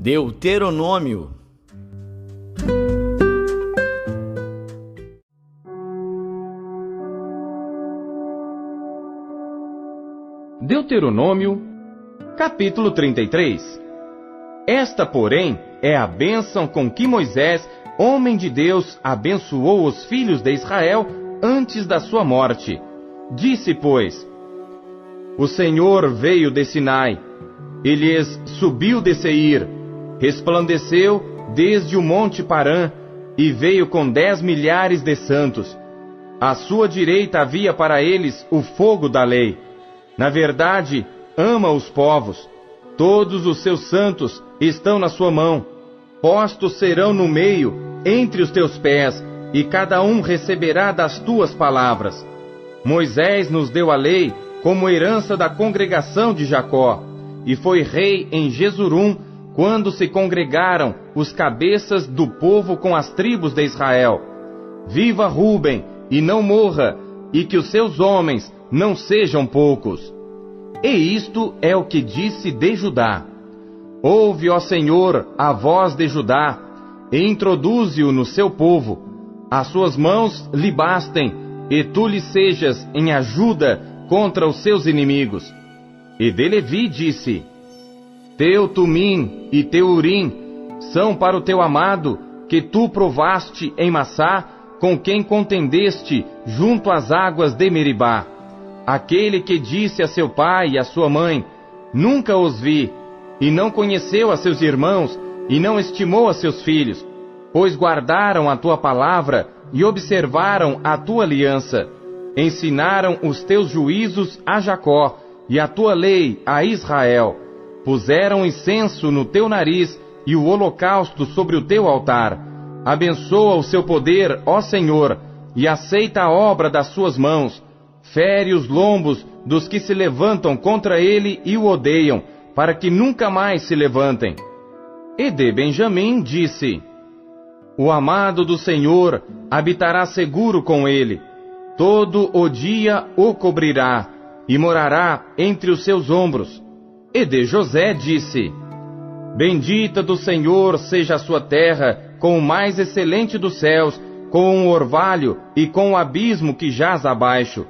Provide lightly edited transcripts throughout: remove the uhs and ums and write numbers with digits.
Deuteronômio. Deuteronômio, capítulo 33. Esta, porém, é a bênção com que Moisés, homem de Deus, abençoou os filhos de Israel antes da sua morte. Disse, pois: O Senhor veio de Sinai, ele subiu de Seir, resplandeceu desde o monte Parã, e veio com 10 milhares de santos. À sua direita havia para eles o fogo da lei. Na verdade, ama os povos. Todos os seus santos estão na sua mão. Postos serão no meio, entre os teus pés, e cada um receberá das tuas palavras. Moisés nos deu a lei como herança da congregação de Jacó, e foi rei em Jesurum, quando se congregaram os cabeças do povo com as tribos de Israel. Viva Ruben, e não morra, e que os seus homens não sejam poucos. E isto é o que disse de Judá: Ouve, ó Senhor, a voz de Judá, e introduze-o no seu povo. As suas mãos lhe bastem, e tu lhe sejas em ajuda contra os seus inimigos. E de Levi disse: Teu Tumim e teu Urim são para o teu amado, que tu provaste em Massá, com quem contendeste junto às águas de Meribá. Aquele que disse a seu pai e a sua mãe: Nunca os vi, e não conheceu a seus irmãos, e não estimou a seus filhos, pois guardaram a tua palavra e observaram a tua aliança. Ensinaram os teus juízos a Jacó, e a tua lei a Israel. Puseram incenso no teu nariz e o holocausto sobre o teu altar. Abençoa o seu poder, ó Senhor, e aceita a obra das suas mãos. Fere os lombos dos que se levantam contra ele e o odeiam, para que nunca mais se levantem. E de Benjamim disse: O amado do Senhor habitará seguro com ele. Todo o dia o cobrirá, e morará entre os seus ombros. E de José disse: Bendita do Senhor seja a sua terra, com o mais excelente dos céus, com o orvalho e com o abismo que jaz abaixo,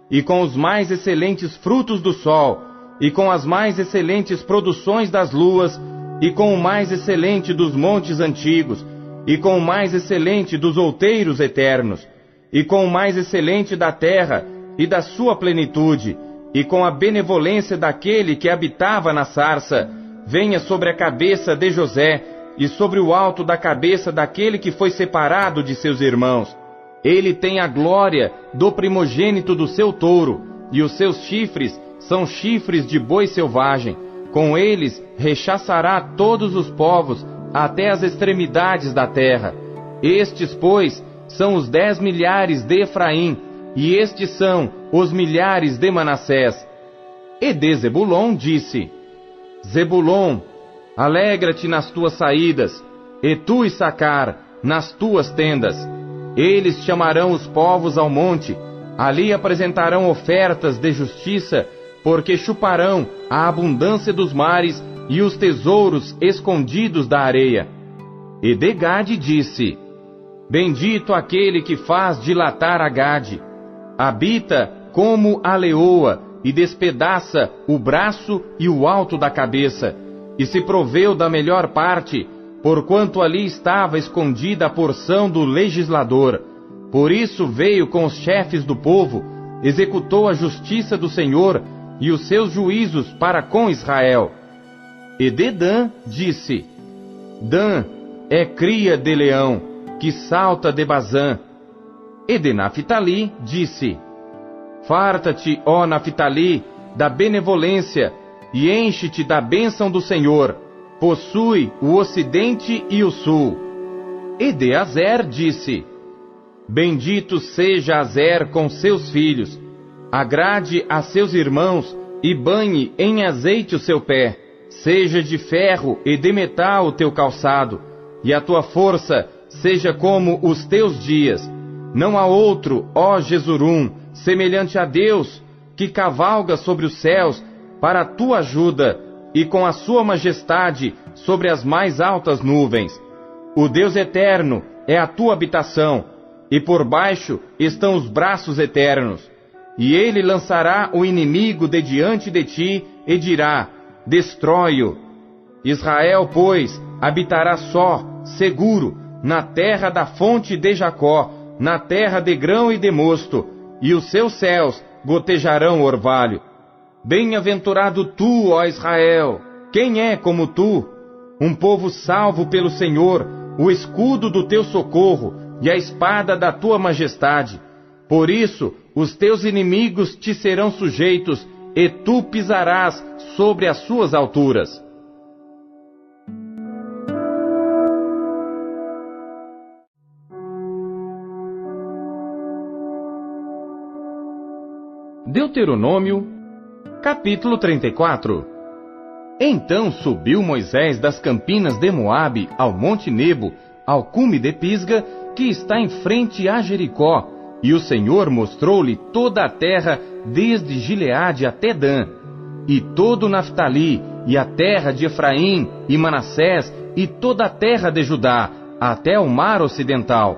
e com os mais excelentes frutos do sol, e com as mais excelentes produções das luas, e com o mais excelente dos montes antigos, e com o mais excelente dos outeiros eternos, e com o mais excelente da terra e da sua plenitude, e com a benevolência daquele que habitava na sarça, venha sobre a cabeça de José, e sobre o alto da cabeça daquele que foi separado de seus irmãos. Ele tem a glória do primogênito do seu touro, e os seus chifres são chifres de boi selvagem. Com eles rechaçará todos os povos, até as extremidades da terra. Estes, pois, são os 10 milhares de Efraim, e estes são os milhares de Manassés. E de Zebulon disse: Zebulon, alegra-te nas tuas saídas, e tu, Issacar, nas tuas tendas. Eles chamarão os povos ao monte, ali apresentarão ofertas de justiça, porque chuparão a abundância dos mares e os tesouros escondidos da areia. E de Gade disse: Bendito aquele que faz dilatar a Gade, habita como a leoa, e despedaça o braço e o alto da cabeça, e se proveu da melhor parte, porquanto ali estava escondida a porção do legislador. Por isso veio com os chefes do povo, executou a justiça do Senhor e os seus juízos para com Israel. E de Dan disse: Dan é cria de leão, que salta de Bazã. E de Naphtali disse: Farta-te, ó Naphtali, da benevolência, e enche-te da bênção do Senhor. Possui o ocidente e o sul. E de Azer disse: Bendito seja Azer com seus filhos, agrade a seus irmãos, e banhe em azeite o seu pé. Seja de ferro e de metal o teu calçado, e a tua força seja como os teus dias. Não há outro, ó Jesurum, semelhante a Deus, que cavalga sobre os céus para a tua ajuda, e com a sua majestade sobre as mais altas nuvens. O Deus eterno é a tua habitação, e por baixo estão os braços eternos. E ele lançará o inimigo de diante de ti e dirá: destrói-o. Israel, pois, habitará só, seguro, na terra da fonte de Jacó, na terra de grão e de mosto, e os seus céus gotejarão orvalho. Bem-aventurado tu, ó Israel! Quem é como tu? Um povo salvo pelo Senhor, o escudo do teu socorro e a espada da tua majestade. Por isso, os teus inimigos te serão sujeitos, e tu pisarás sobre as suas alturas. Deuteronômio, capítulo 34. Então subiu Moisés das campinas de Moabe ao monte Nebo, ao cume de Pisga, que está em frente a Jericó, e o Senhor mostrou-lhe toda a terra, desde Gileade até Dan, e todo Naftali, e a terra de Efraim, e Manassés, e toda a terra de Judá, até o mar ocidental,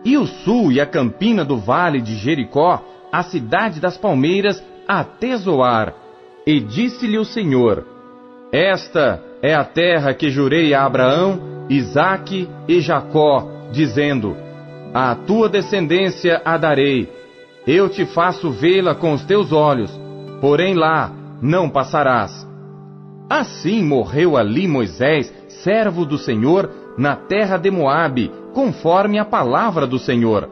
e o sul e a campina do vale de Jericó, a cidade das palmeiras, até Zoar. E disse-lhe o Senhor: esta é a terra que jurei a Abraão, Isaque e Jacó, dizendo: à tua descendência a darei. Eu te faço vê-la com os teus olhos, porém lá não passarás. Assim morreu ali Moisés, servo do Senhor, na terra de Moabe, conforme a palavra do Senhor,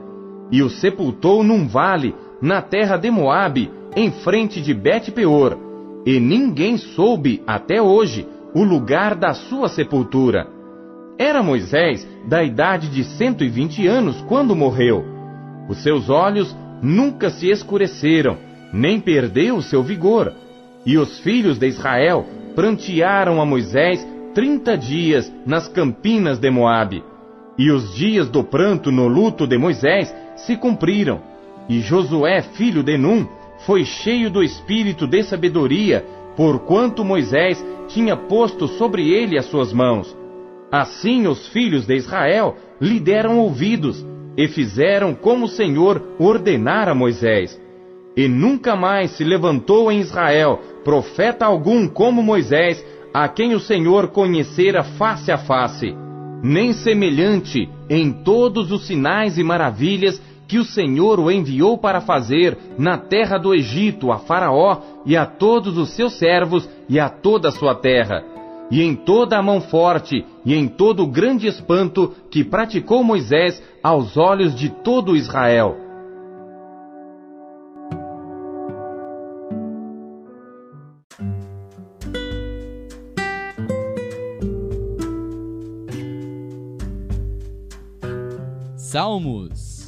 e o sepultou num vale, na terra de Moabe, em frente de Bet-peor, e ninguém soube até hoje o lugar da sua sepultura. Era Moisés da idade de 120 anos quando morreu. Os seus olhos nunca se escureceram, nem perdeu o seu vigor. E os filhos de Israel prantearam a Moisés 30 dias nas campinas de Moabe. E os dias do pranto no luto de Moisés se cumpriram. E Josué, filho de Num, foi cheio do espírito de sabedoria, porquanto Moisés tinha posto sobre ele as suas mãos. Assim os filhos de Israel lhe deram ouvidos, e fizeram como o Senhor ordenara a Moisés. E nunca mais se levantou em Israel profeta algum como Moisés, a quem o Senhor conhecera face a face, nem semelhante em todos os sinais e maravilhas que o Senhor o enviou para fazer na terra do Egito a Faraó e a todos os seus servos e a toda a sua terra, e em toda a mão forte e em todo o grande espanto que praticou Moisés aos olhos de todo Israel. Salmos.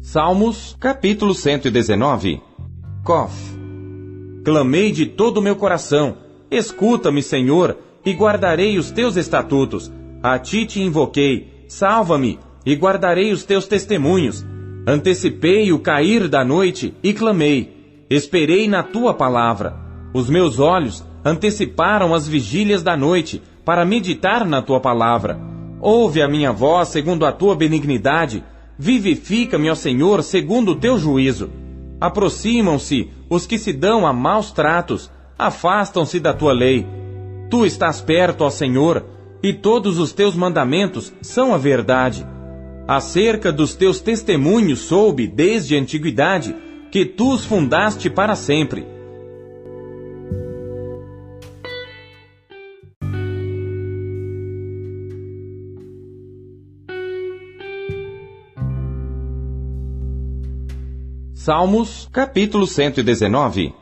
Salmos, capítulo 119. Cof. Clamei de todo o meu coração: escuta-me, Senhor, e guardarei os teus estatutos. A ti te invoquei: salva-me, e guardarei os teus testemunhos. Antecipei o cair da noite e clamei. Esperei na tua palavra. Os meus olhos anteciparam as vigílias da noite para meditar na tua palavra. Ouve a minha voz segundo a tua benignidade. Vivifica-me, ó Senhor, segundo o teu juízo. Aproximam-se os que se dão a maus tratos, afastam-se da tua lei. Tu estás perto, ó Senhor, e todos os teus mandamentos são a verdade. Acerca dos teus testemunhos soube, desde a antiguidade, que tu os fundaste para sempre. Salmos, capítulo 119.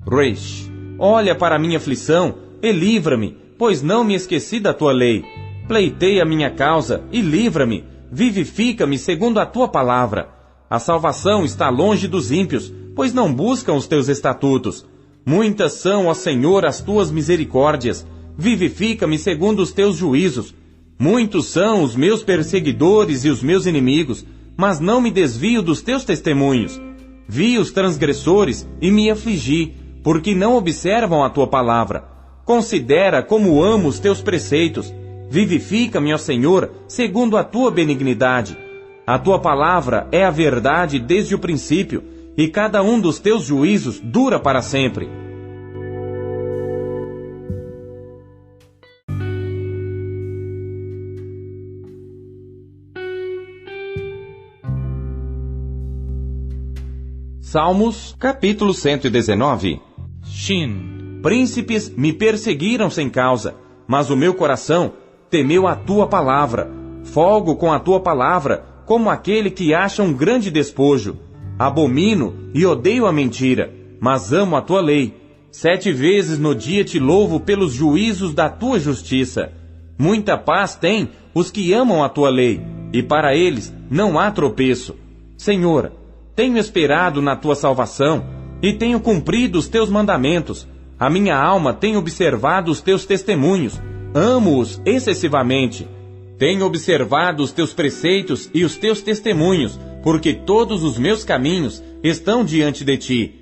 Resh. Olha para a minha aflição e livra-me, pois não me esqueci da tua lei. Pleitei a minha causa e livra-me, vivifica-me segundo a tua palavra. A salvação está longe dos ímpios, pois não buscam os teus estatutos. Muitas são, ó Senhor, as tuas misericórdias. Vivifica-me segundo os teus juízos. Muitos são os meus perseguidores e os meus inimigos, mas não me desvio dos teus testemunhos. Vi os transgressores e me afligi, porque não observam a tua palavra. Considera como amo os teus preceitos. Vivifica-me, ó Senhor, segundo a tua benignidade. A tua palavra é a verdade desde o princípio, e cada um dos teus juízos dura para sempre. Salmos, capítulo 119. Shin. Príncipes me perseguiram sem causa, mas o meu coração temeu a tua palavra. Folgo com a tua palavra, como aquele que acha um grande despojo. Abomino e odeio a mentira, mas amo a tua lei. 7 vezes no dia te louvo pelos juízos da tua justiça. Muita paz têm os que amam a tua lei, e para eles não há tropeço. Senhor, tenho esperado na tua salvação, e tenho cumprido os teus mandamentos. A minha alma tem observado os teus testemunhos, amo-os excessivamente. Tenho observado os teus preceitos e os teus testemunhos, porque todos os meus caminhos estão diante de ti.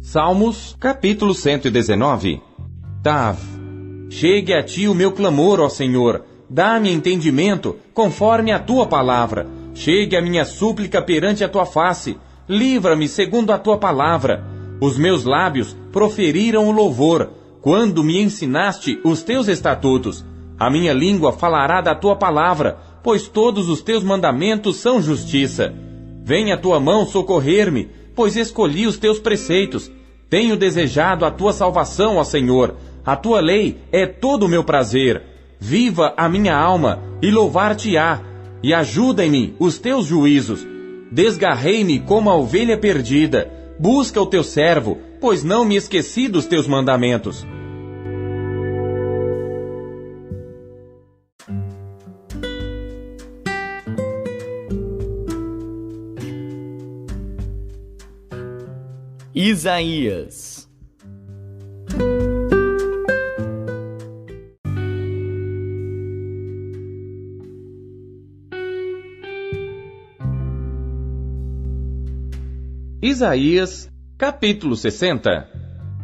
Salmos, capítulo 119. Tav. Chegue a ti o meu clamor, ó Senhor. Dá-me entendimento, conforme a tua palavra. Chegue a minha súplica perante a tua face. Livra-me segundo a tua palavra. Os meus lábios proferiram o louvor, quando me ensinaste os teus estatutos. A minha língua falará da tua palavra, pois todos os teus mandamentos são justiça. Venha a tua mão socorrer-me, pois escolhi os teus preceitos. Tenho desejado a tua salvação, ó Senhor. A tua lei é todo o meu prazer. Viva a minha alma e louvar-te-á, e ajuda-me os teus juízos. Desgarrei-me como a ovelha perdida. Busca o teu servo, pois não me esqueci dos teus mandamentos. Isaías. Isaías, capítulo 60.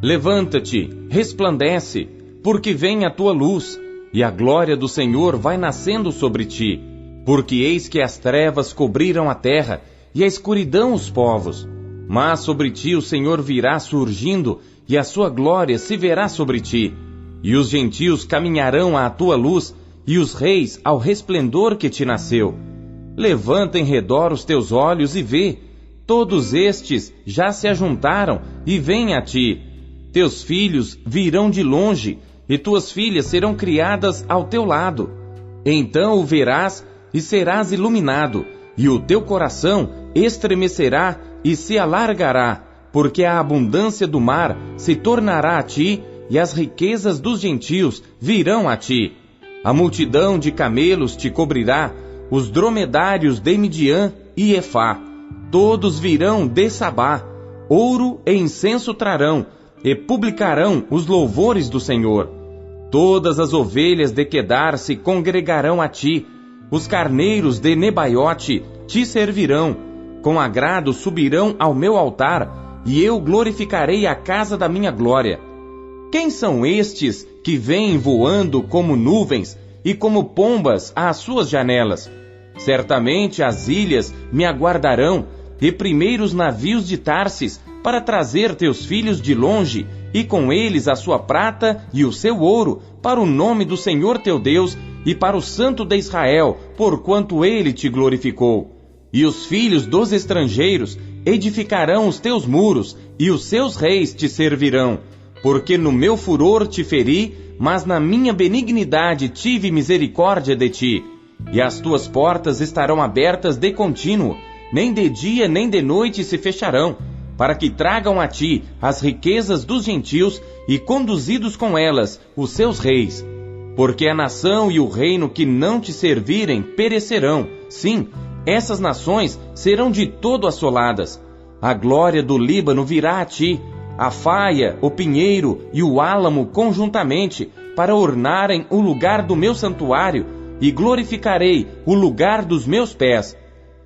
Levanta-te, resplandece, porque vem a tua luz, e a glória do Senhor vai nascendo sobre ti. Porque eis que as trevas cobriram a terra, e a escuridão os povos. Mas sobre ti o Senhor virá surgindo, e a sua glória se verá sobre ti. E os gentios caminharão à tua luz, e os reis ao resplendor que te nasceu. Levanta em redor os teus olhos e vê. Todos estes já se ajuntaram e vêm a ti. Teus filhos virão de longe, e tuas filhas serão criadas ao teu lado. Então o verás e serás iluminado, e o teu coração estremecerá e se alargará, porque a abundância do mar se tornará a ti, e as riquezas dos gentios virão a ti. A multidão de camelos te cobrirá, os dromedários de Midian e Efá. Todos virão de Sabá, ouro e incenso trarão, e publicarão os louvores do Senhor. Todas as ovelhas de Quedar se congregarão a ti, os carneiros de Nebaiote te servirão. Com agrado subirão ao meu altar, e eu glorificarei a casa da minha glória. Quem são estes que vêm voando como nuvens e como pombas às suas janelas? Certamente as ilhas me aguardarão, e primeiros navios de Tarsis, para trazer teus filhos de longe, e com eles a sua prata e o seu ouro, para o nome do Senhor teu Deus, e para o Santo de Israel, porquanto ele te glorificou. E os filhos dos estrangeiros edificarão os teus muros, e os seus reis te servirão. Porque no meu furor te feri, mas na minha benignidade tive misericórdia de ti. E as tuas portas estarão abertas de contínuo, nem de dia nem de noite se fecharão, para que tragam a ti as riquezas dos gentios, e conduzidos com elas os seus reis. Porque a nação e o reino que não te servirem perecerão, sim, essas nações serão de todo assoladas. A glória do Líbano virá a ti, a faia, o pinheiro e o álamo conjuntamente, para ornarem o lugar do meu santuário, e glorificarei o lugar dos meus pés.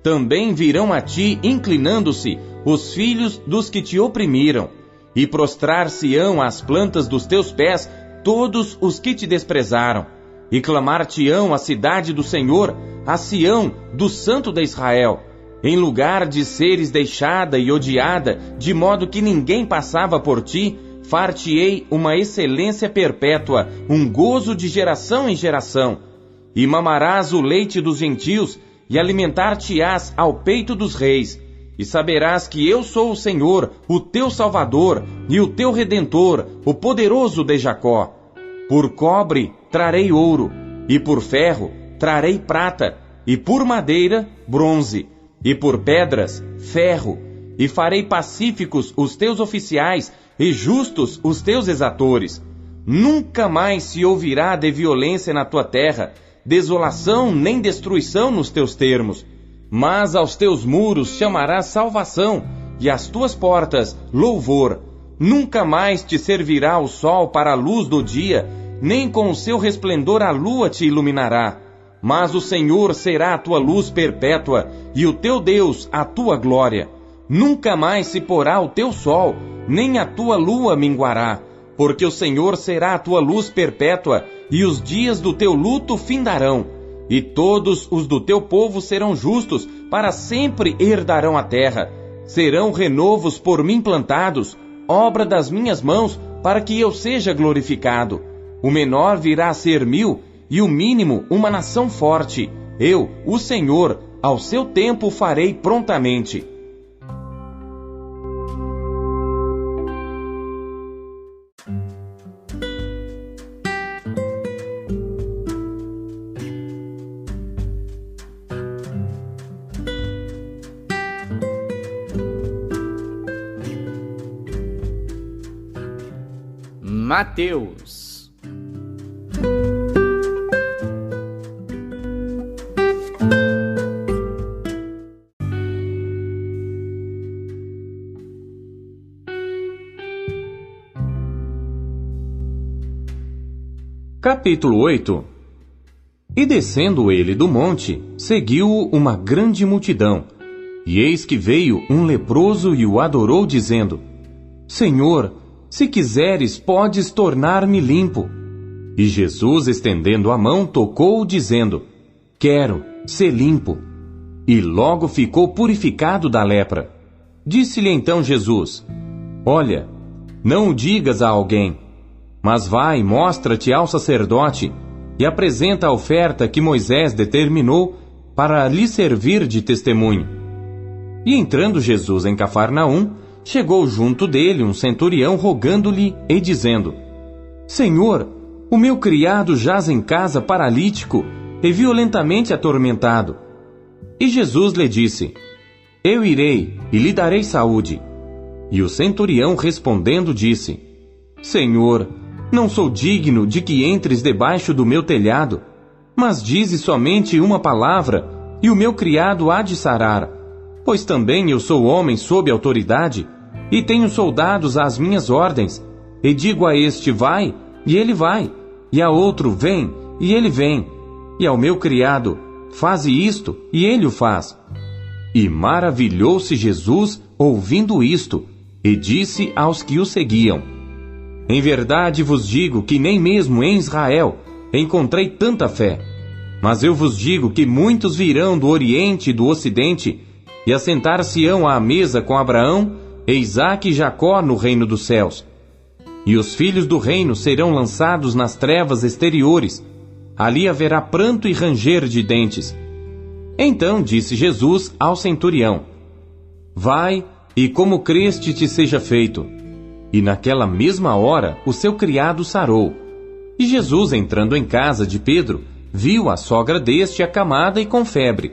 Também virão a ti, inclinando-se, os filhos dos que te oprimiram, e prostrar-se-ão às plantas dos teus pés todos os que te desprezaram, e clamar-te-ão a cidade do Senhor, a Sião, do Santo de Israel, em lugar de seres deixada e odiada, de modo que ninguém passava por ti, far-te-ei uma excelência perpétua, um gozo de geração em geração. E mamarás o leite dos gentios, e alimentar-te-ás ao peito dos reis. E saberás que eu sou o Senhor, o teu Salvador, e o teu Redentor, o poderoso de Jacó. Por cobre trarei ouro, e por ferro trarei prata, e por madeira bronze, e por pedras ferro, e farei pacíficos os teus oficiais, e justos os teus exatores. Nunca mais se ouvirá de violência na tua terra, desolação nem destruição nos teus termos. Mas aos teus muros chamarás salvação, e às tuas portas louvor. Nunca mais te servirá o sol para a luz do dia, nem com o seu resplendor a lua te iluminará. Mas o Senhor será a tua luz perpétua, e o teu Deus a tua glória. Nunca mais se porá o teu sol, nem a tua lua minguará, porque o Senhor será a tua luz perpétua, e os dias do teu luto findarão. E todos os do teu povo serão justos, para sempre herdarão a terra. Serão renovos por mim plantados, obra das minhas mãos, para que eu seja glorificado. O menor virá a ser 1000, e o mínimo uma nação forte. Eu, o Senhor, ao seu tempo farei prontamente. Mateus. Capítulo 8. E descendo ele do monte, seguiu-o uma grande multidão. E eis que veio um leproso e o adorou, dizendo: Senhor, se quiseres, podes tornar-me limpo. E Jesus, estendendo a mão, tocou-o, dizendo: Quero, ser limpo. E logo ficou purificado da lepra. Disse-lhe então Jesus: Olha, não o digas a alguém, mas vai, mostra-te ao sacerdote, e apresenta a oferta que Moisés determinou para lhe servir de testemunho. E entrando Jesus em Cafarnaum, chegou junto dele um centurião rogando-lhe e dizendo: Senhor, o meu criado jaz em casa paralítico e violentamente atormentado. E Jesus lhe disse: Eu irei e lhe darei saúde. E o centurião respondendo disse: Senhor, não sou digno de que entres debaixo do meu telhado, mas dize somente uma palavra, e o meu criado há de sarar. Pois também eu sou homem sob autoridade, e tenho soldados às minhas ordens, e digo a este: vai, e ele vai, e a outro: vem, e ele vem, e ao meu criado: faze isto, e ele o faz. E maravilhou-se Jesus ouvindo isto, e disse aos que o seguiam: Em verdade vos digo que nem mesmo em Israel encontrei tanta fé. Mas eu vos digo que muitos virão do Oriente e do Ocidente, e assentar-se-ão à mesa com Abraão, Isaque e Jacó no reino dos céus. E os filhos do reino serão lançados nas trevas exteriores. Ali haverá pranto e ranger de dentes. Então disse Jesus ao centurião: Vai, e como creste te seja feito. E naquela mesma hora o seu criado sarou. E Jesus, entrando em casa de Pedro, viu a sogra deste acamada e com febre.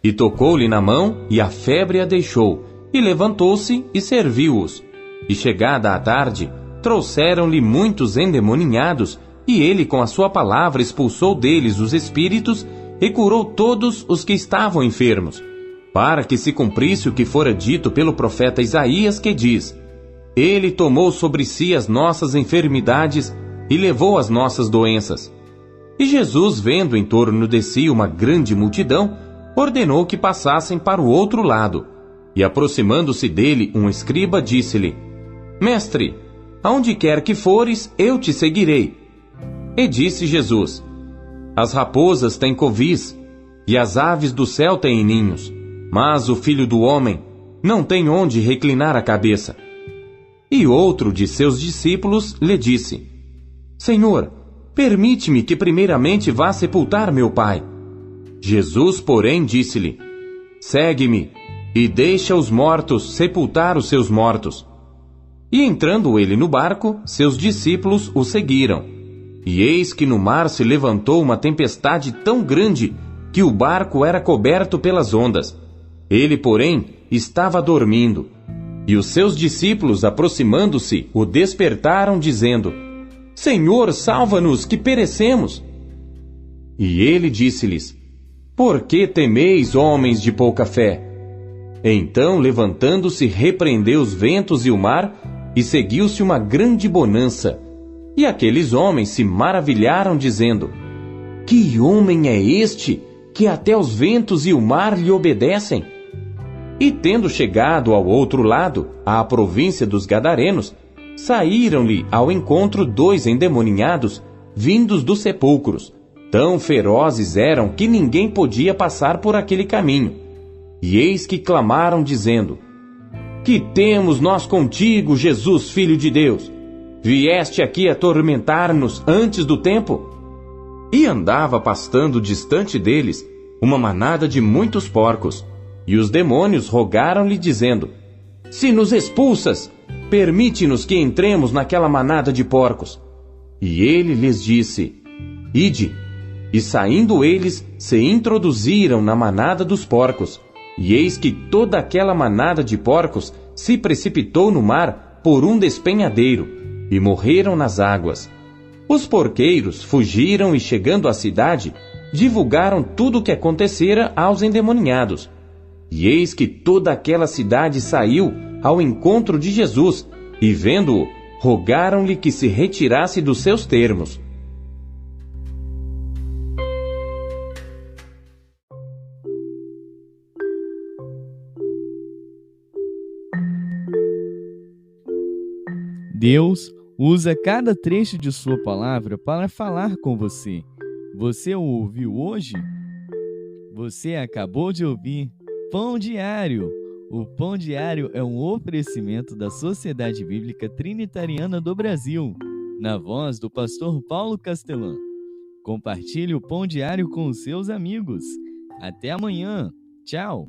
E tocou-lhe na mão, e a febre a deixou. E levantou-se e serviu-os. E chegada a tarde, trouxeram-lhe muitos endemoninhados, e ele com a sua palavra expulsou deles os espíritos, e curou todos os que estavam enfermos, para que se cumprisse o que fora dito pelo profeta Isaías, que diz: Ele tomou sobre si as nossas enfermidades e levou as nossas doenças. E Jesus, vendo em torno de si uma grande multidão, ordenou que passassem para o outro lado. E aproximando-se dele um escriba, disse-lhe: Mestre, aonde quer que fores, eu te seguirei. E disse Jesus: As raposas têm covis, e as aves do céu têm ninhos, mas o Filho do Homem não tem onde reclinar a cabeça. E outro de seus discípulos lhe disse: Senhor, permite-me que primeiramente vá sepultar meu pai. Jesus, porém, disse-lhe: Segue-me, e deixa os mortos sepultar os seus mortos. E entrando ele no barco, seus discípulos o seguiram. E eis que no mar se levantou uma tempestade tão grande que o barco era coberto pelas ondas. Ele, porém, estava dormindo. E os seus discípulos, aproximando-se, o despertaram, dizendo: Senhor, salva-nos, que perecemos. E ele disse-lhes: Por que temeis, homens de pouca fé? Então, levantando-se, repreendeu os ventos e o mar, e seguiu-se uma grande bonança. E aqueles homens se maravilharam, dizendo: Que homem é este, que até os ventos e o mar lhe obedecem? E tendo chegado ao outro lado, à província dos Gadarenos, saíram-lhe ao encontro 2 endemoniados, vindos dos sepulcros. Tão ferozes eram que ninguém podia passar por aquele caminho. E eis que clamaram, dizendo: Que temos nós contigo, Jesus, Filho de Deus? Vieste aqui atormentar-nos antes do tempo? E andava pastando distante deles uma manada de muitos porcos. E os demônios rogaram-lhe, dizendo: Se nos expulsas, permite-nos que entremos naquela manada de porcos. E ele lhes disse: Ide. E saindo eles, se introduziram na manada dos porcos. E eis que toda aquela manada de porcos se precipitou no mar por um despenhadeiro, e morreram nas águas. Os porqueiros fugiram e, chegando à cidade, divulgaram tudo o que acontecera aos endemoniados. E eis que toda aquela cidade saiu ao encontro de Jesus, e vendo-o, rogaram-lhe que se retirasse dos seus termos. Deus usa cada trecho de sua palavra para falar com você. Você o ouviu hoje? Você acabou de ouvir Pão Diário. O Pão Diário é um oferecimento da Sociedade Bíblica Trinitariana do Brasil, na voz do pastor Paulo Castelã. Compartilhe o Pão Diário com os seus amigos. Até amanhã. Tchau.